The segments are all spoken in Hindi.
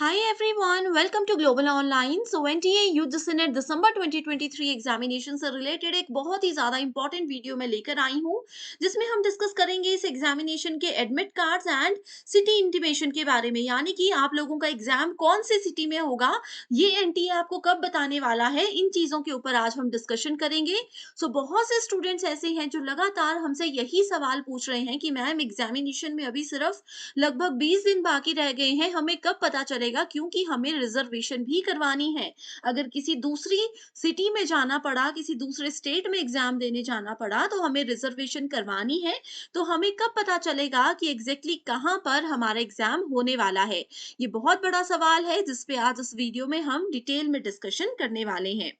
Hi everyone, welcome to Global Online. So NTA UGC NET दिसंबर 2023 एग्जामिनेशन से रिलेटेड एक बहुत ही ज़्यादा इंपॉर्टेंट वीडियो में लेकर आई हूँ, जिसमें हम डिस्कस करेंगे इस एग्जामिनेशन के admit cards and city intimation के बारे में, यानी कि आप लोगों का एग्जाम कौन से सिटी में होगा, ये एनटीए आपको कब बताने वाला है। इन चीज़ों के ऊपर आज हम डिस्कशन करेंगे। सो बहुत से स्टूडेंट्स ऐसे हैं जो लगातार हमसे यही सवाल पूछ रहे हैं कि मैम एग्जामिनेशन में अभी सिर्फ लगभग 20 दिन बाकी रह गए हैं, हमें कब पता चलेगा, क्योंकि हमें रिजर्वेशन भी करवानी है। अगर किसी दूसरी सिटी में जाना पड़ा, किसी दूसरे स्टेट में एग्जाम देने जाना पड़ा, तो हमें रिजर्वेशन करवानी है। तो हमें कब पता चलेगा कि एग्जैक्टली कहाँ पर हमारा एग्जाम होने वाला है। ये बहुत बड़ा सवाल है जिस पे आज इस वीडियो में हम डिटेल में डिस्कशन करने वाले हैं।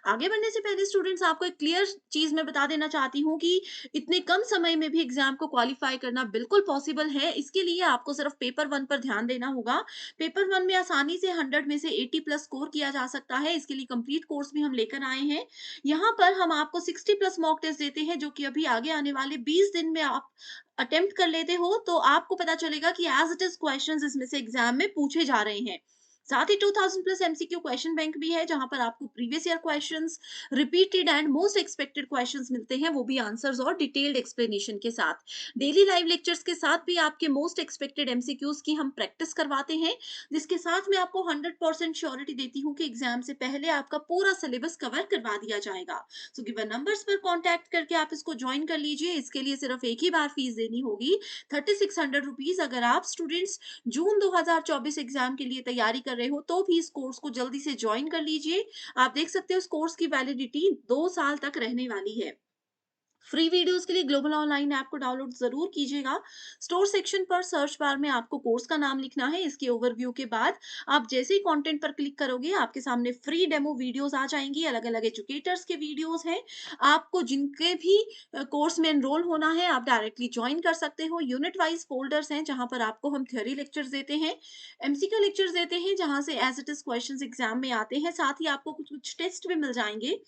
आगे बढ़ने से पहले स्टूडेंट्स, आपको एक क्लियर चीज मैं बता देना चाहती हूँ कि इतने कम समय में भी एग्जाम को क्वालिफाई करना बिल्कुल पॉसिबल है। इसके लिए आपको सिर्फ पेपर वन पर ध्यान देना होगा। पेपर वन में आसानी से 100 में से 80 प्लस स्कोर किया जा सकता है। इसके लिए कंप्लीट कोर्स भी हम लेकर आए हैं। यहाँ पर हम आपको 60 प्लस मॉक टेस्ट देते हैं, जो कि अभी आगे आने वाले 20 दिन में आप अटेम्प्ट कर लेते हो, तो आपको पता चलेगा कि एज इट इज क्वेश्चंस इसमें से एग्जाम में पूछे जा रहे हैं। साथ ही 2000 प्लस एमसीक्यू क्वेश्चन बैंक भी है, जहां पर आपको previous year questions, repeated and most expected questions मिलते हैं, वो भी आंसर्स और डिटेल्ड एक्सप्लेनेशन के साथ। डेली लाइव लेक्चर्स के साथ भी आपके मोस्ट एक्सपेक्टेड एमसीक्यूज की हम प्रैक्टिस करवाते हैं, जिसके साथ मैं आपको 100% श्योरिटी देती हूँ कि एग्जाम से पहले आपका पूरा सिलेबस कवर करवा दिया जाएगा। सो गिवन नंबर्स पर कॉन्टैक्ट करके आप इसको ज्वाइन कर लीजिए। इसके लिए सिर्फ एक ही बार फीस देनी होगी, 3600 रुपीज। अगर आप स्टूडेंट्स जून 2024 एग्जाम के लिए तैयारी कर रहे हो, तो भी इस कोर्स को जल्दी से ज्वाइन कर लीजिए। आप देख सकते हो इस कोर्स की वैलिडिटी 2 साल तक रहने वाली है। फ्री वीडियोस के लिए ग्लोबल ऑनलाइन ऐप को डाउनलोड जरूर कीजिएगा। स्टोर सेक्शन पर सर्च बार में आपको कोर्स का नाम लिखना है। इसके ओवरव्यू के बाद आप जैसे ही कंटेंट पर क्लिक करोगे, आपके सामने फ्री डेमो वीडियोस आ जाएंगी। अलग अलग एजुकेटर्स के वीडियोस हैं। आपको जिनके भी कोर्स में एनरोल होना है, आप डायरेक्टली ज्वाइन कर सकते हो। यूनिट वाइज फोल्डर्स हैं, जहां पर आपको हम थ्योरी लेक्चर्स देते हैं, एमसीक्यू लेक्चर्स देते हैं, जहां से as it is questions exam में आते हैं। साथ ही आपको कुछ कुछ टेस्ट भी मिल जाएंगे,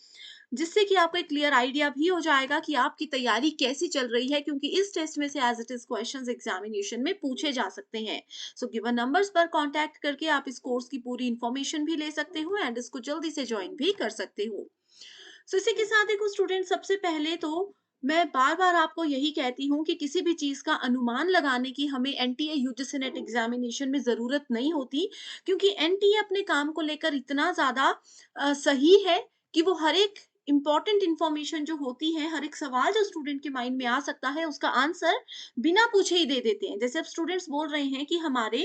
जिससे कि आपको एक क्लियर आइडिया भी हो जाएगा कि आपकी तैयारी कैसी चल रही है, क्योंकि इस टेस्ट में से as it is questions examination में पूछे जा सकते हैं। सो गिवन नंबर्स पर कांटेक्ट करके आप इस कोर्स की पूरी इंफॉर्मेशन भी ले सकते हो एंड इसको जल्दी से ज्वाइन भी कर सकते हो। सो इसी के साथ देखो स्टूडेंट, सबसे पहले तो मैं बार बार आपको यही कहती हूँ कि किसी भी चीज का अनुमान लगाने की हमें एनटीए यूजीसी नेट एग्जामिनेशन में जरूरत नहीं होती, क्योंकि एनटीए अपने काम को लेकर इतना ज्यादा सही है कि वो हर एक इंपॉर्टेंट इंफॉर्मेशन जो होती है, हर एक सवाल जो स्टूडेंट के माइंड में आ सकता है, उसका आंसर बिना पूछे ही दे देते हैं। जैसे अब स्टूडेंट्स बोल रहे हैं कि हमारे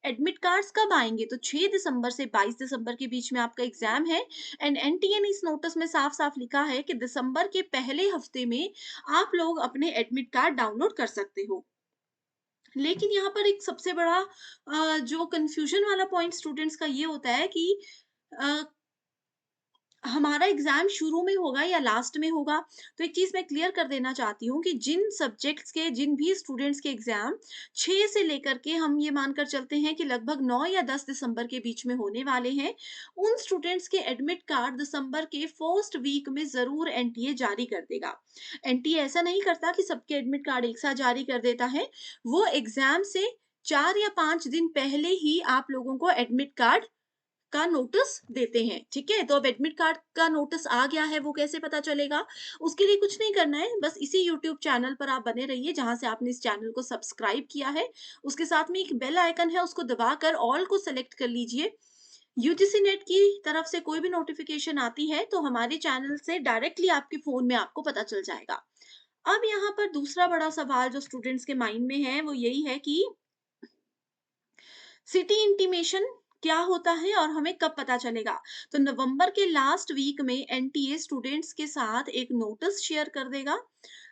एडमिट कार्ड्स कब आएंगे, तो 6 दिसंबर से 22 दिसंबर के बीच में आपका एग्जाम है। एंड एनटीए ने इस नोटिस में साफ साफ लिखा है कि दिसंबर के पहले हफ्ते में आप लोग अपने एडमिट कार्ड डाउनलोड कर सकते हो। लेकिन यहाँ पर एक सबसे बड़ा जो कंफ्यूजन वाला पॉइंट स्टूडेंट्स का ये होता है कि अ, हमारा एग्जाम शुरू में होगा या लास्ट में होगा। तो एक चीज मैं क्लियर कर देना चाहती हूँ कि जिन सब्जेक्ट्स के, जिन भी स्टूडेंट्स के एग्जाम 6 से लेकर के हम ये मानकर चलते हैं कि लगभग 9 या 10 दिसंबर के बीच में होने वाले हैं, उन स्टूडेंट्स के एडमिट कार्ड दिसंबर के फर्स्ट वीक में जरूर एनटीए जारी कर देगा। एनटीए ऐसा नहीं करता कि सबके एडमिट कार्ड एक साथ जारी कर देता है। वो एग्जाम से 4 या 5 दिन पहले ही आप लोगों को एडमिट कार्ड का नोटिस देते हैं। ठीक है, तो अब एडमिट कार्ड का नोटिस आ गया है, वो कैसे पता चलेगा? उसके लिए कुछ नहीं करना है, बस इसी यूट्यूब चैनल पर आप बने रहिए जहां से आपने इस चैनल को सब्सक्राइब किया है। उसके साथ में एक बेल आइकन है, उसको दबाकर ऑल को सेलेक्ट कर लीजिए। यूजीसी नेट की तरफ से कोई भी नोटिफिकेशन आती है, तो हमारे चैनल से डायरेक्टली आपके फोन में आपको पता चल जाएगा। अब यहाँ पर दूसरा बड़ा सवाल जो स्टूडेंट्स के माइंड में है, वो यही है कि सिटी इंटीमेशन क्या होता है और हमें कब पता चलेगा। तो नवंबर के लास्ट वीक में एनटीए स्टूडेंट्स के साथ एक नोटिस शेयर कर देगा,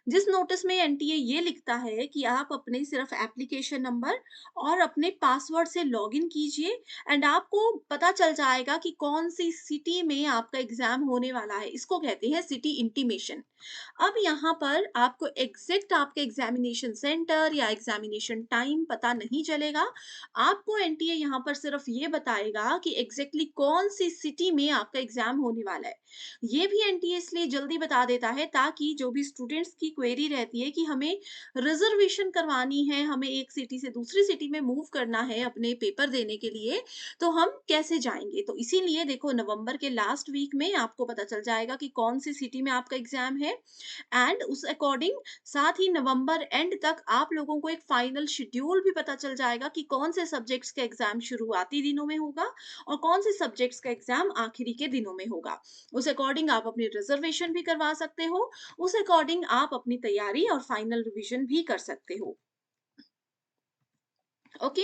जिस नोटिस में एनटीए ये लिखता है कि आप अपने सिर्फ एप्लीकेशन नंबर और अपने पासवर्ड से लॉगिन कीजिए, एंड आपको पता चल जाएगा कि कौन सी सिटी में आपका एग्जाम होने वाला है। इसको कहते हैं सिटी इंटीमेशन। अब यहाँ पर आपको एग्जैक्ट आपके एग्जामिनेशन सेंटर या एग्जामिनेशन टाइम पता नहीं चलेगा। आपको एनटीए यहाँ पर सिर्फ ये बताएगा कि एग्जैक्टली कौन सी सिटी में आपका एग्जाम होने वाला है। ये भी एनटीए इसलिए जल्दी बता देता है ताकि जो भी स्टूडेंट्स की क्वेरी रहती है कि हमें रिजर्वेशन करवानी है, हमें एक सिटी से दूसरी सिटी में मूव करना है अपने पेपर देने के लिए, तो हम कैसे जाएँगे? तो इसीलिए देखो नवंबर के लास्ट वीक में आपको पता चल जाएगा कि कौन-सी सिटी में आपका एग्ज़ाम है एंड उस अकॉर्डिंग साथ ही नवंबर एंड तक आप लोगों को एक फाइनल शेड्यूल भी पता चल जाएगा कि कौन से सब्जेक्ट्स का एग्ज़ाम शुरुआती दिनों में होगा और कौन से सब्जेक्ट्स का एग्ज़ाम आखिरी के दिनों में होगा। उस अकॉर्डिंग आप अपनी रिज़र्वेशन भी करवा सकते हो, उस अकॉर्डिंग आप अपनी तैयारी और फाइनल रिवीजन भी कर सकते हो। ओके,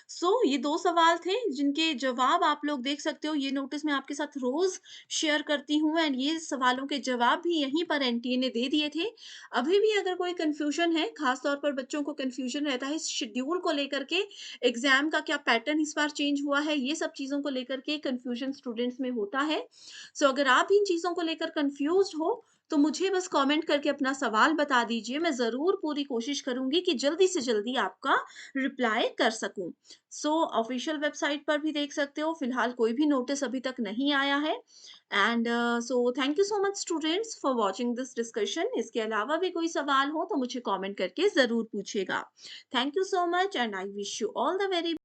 सो ये 2 सवाल थे जिनके जवाब आप लोग देख सकते हो। ये नोटिस मैं आपके साथ रोज़ शेयर करती हूँ एंड ये सवालों के जवाब भी यहीं पर एनटीए ने दे दिए थे। अभी भी अगर कोई कन्फ्यूज़न है, ख़ास तौर पर बच्चों को कन्फ्यूज़न रहता है इस शेड्यूल को लेकर के, एग्ज़ाम का क्या पैटर्न इस बार चेंज हुआ है, ये सब चीज़ों को लेकर के कन्फ्यूज़न स्टूडेंट्स में होता है। सो अगर आप इन चीज़ों को लेकर कन्फ्यूज़्ड हो, तो मुझे बस कमेंट करके अपना सवाल बता दीजिए। मैं ज़रूर पूरी कोशिश करूँगी कि जल्दी से जल्दी आपका रिप्लाई कर सकूँ। सो ऑफ़िशियल वेबसाइट पर भी देख सकते हो, फिलहाल कोई भी नोटिस अभी तक नहीं आया है and so thank you so much students for watching this discussion. इसके अलावा भी कोई सवाल हो तो मुझे कमेंट करके ज़रूर पूछिएगा। Thank you so much and I wish you all the very